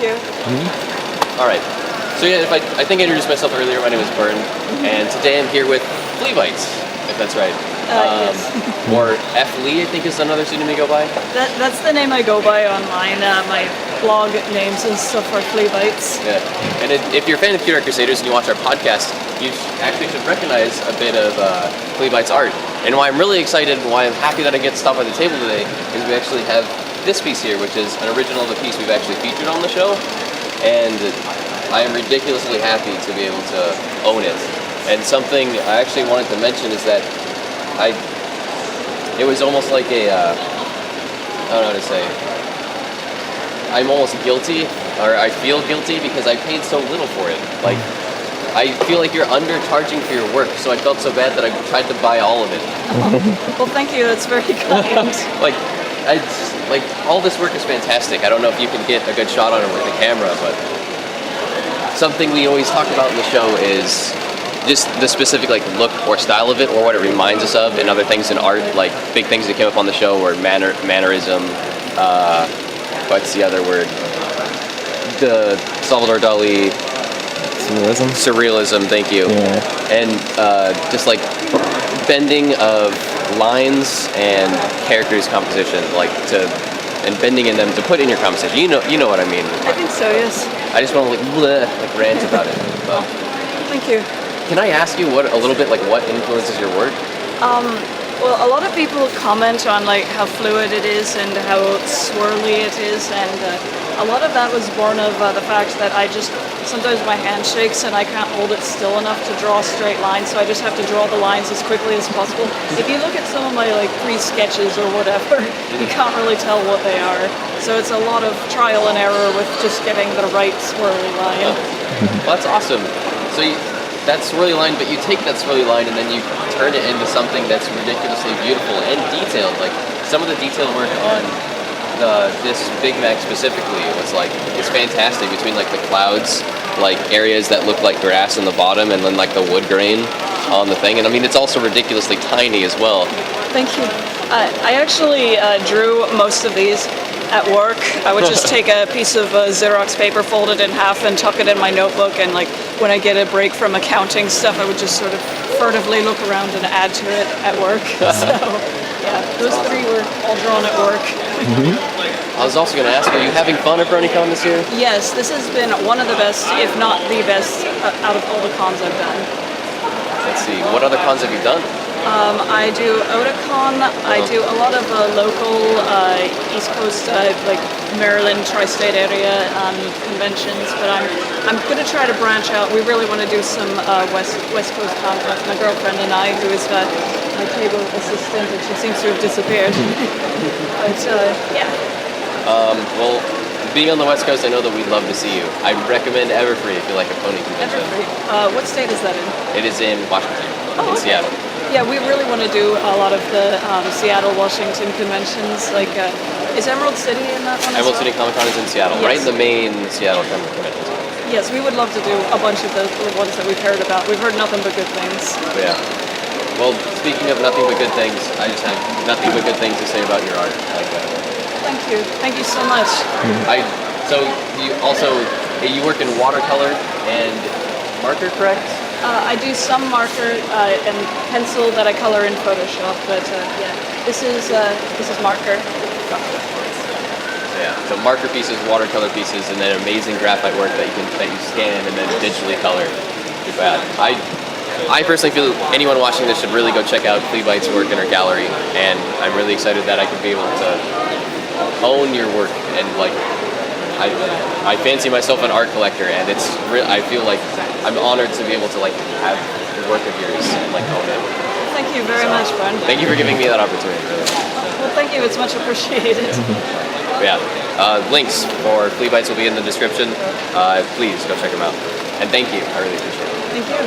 you. All right. So yeah, I think I introduced myself earlier. My name is Bern, and today I'm here with FleeBites, if that's right. Yes. Or F. Lee, I think is another pseudonym you go by. That's the name I go by online. My blog names and stuff are FleeBites. Yeah. And if you're a fan of Cutie Art Crusaders and you watch our podcast, you actually should recognize a bit of FleeBites art. And why I'm really excited and why I'm happy that I get to stop by the table today is we actually have this piece here, which is an original of a piece we've actually featured on the show. And I am ridiculously happy to be able to own it. And something I actually wanted to mention is that it was almost like a, I don't know how to say, I'm almost guilty, or I feel guilty because I paid so little for it. Like, I feel like you're undercharging for your work, so I felt so bad that I tried to buy all of it. Well, thank you, that's very kind. Like, all this work is fantastic. I don't know if you can get a good shot on it with the camera, but something we always talk about in the show is just the specific look or style of it, or what it reminds us of, and other things in art, like big things that came up on the show, or mannerism. What's the other word? The Salvador Dali. Surrealism. Thank you. Yeah. And just like bending of lines and characters' composition, and bending in them to put in your composition. You know what I mean. I think so, yes. I just want to rant about it. But Thank you. can I ask you what influences your work? Well, a lot of people comment on how fluid it is and how swirly it is, and a lot of that was born of the fact that sometimes my hand shakes and I can't hold it still enough to draw a straight line, so I just have to draw the lines as quickly as possible. If you look at some of my pre-sketches or whatever, you can't really tell what they are. So it's a lot of trial and error with just getting the right swirly line. Well, that's awesome. So that swirly line, but you take that swirly line and then you turn it into something that's ridiculously beautiful and detailed. Like some of the detail work on this Big Mac specifically it's fantastic, between the clouds, areas that look like grass in the bottom, and then the wood grain on the thing. And I mean, it's also ridiculously tiny as well. Thank you. I actually drew most of these at work. I would just take a piece of Xerox paper, fold it in half, and tuck it in my notebook, and when I get a break from accounting stuff, I would just sort of furtively look around and add to it at work. So yeah, those three were all drawn at work. I was also going to ask, are you having fun at Bronycon this year? Yes, this has been one of the best, if not the best, out of all the cons I've done. Let's see, what other cons have you done? I do Otakon. I do a lot of local East Coast, Maryland, tri-state area conventions. But I'm going to try to branch out. We really want to do some West Coast cons. My girlfriend and I, who is my table assistant, and she seems to have disappeared. But yeah. Well, being on the West Coast, I know that we'd love to see you. I recommend Everfree if you like a pony convention. Everfree. What state is that in? It is in Washington, in Seattle. Yeah, we really want to do a lot of the Seattle, Washington conventions. Is Emerald City in that one? Emerald City Comic Con is in Seattle, yes. Right in the main Seattle convention. Yes, we would love to do a bunch of the ones that we've heard about. We've heard nothing but good things. Yeah. Well, speaking of nothing but good things, I just have nothing but good things to say about your art. Thank you. Thank you so much. So you work in watercolor and marker, correct? I do some marker and pencil that I color in Photoshop, but yeah, this is marker. Yeah, so marker pieces, watercolor pieces, and then amazing graphite work that you scan and then digitally color. But I personally feel anyone watching this should really go check out FleeBites' work in her gallery, and I'm really excited that I could be able to own your work. And I fancy myself an art collector, and I feel like I'm honored to be able to have the work of yours and own it. Thank you very much, Brian. Thank you for giving me that opportunity. Really. Well, thank you. It's much appreciated. Yeah. Links for FleeBites will be in the description. Please go check them out. And thank you. I really appreciate it. Thank you.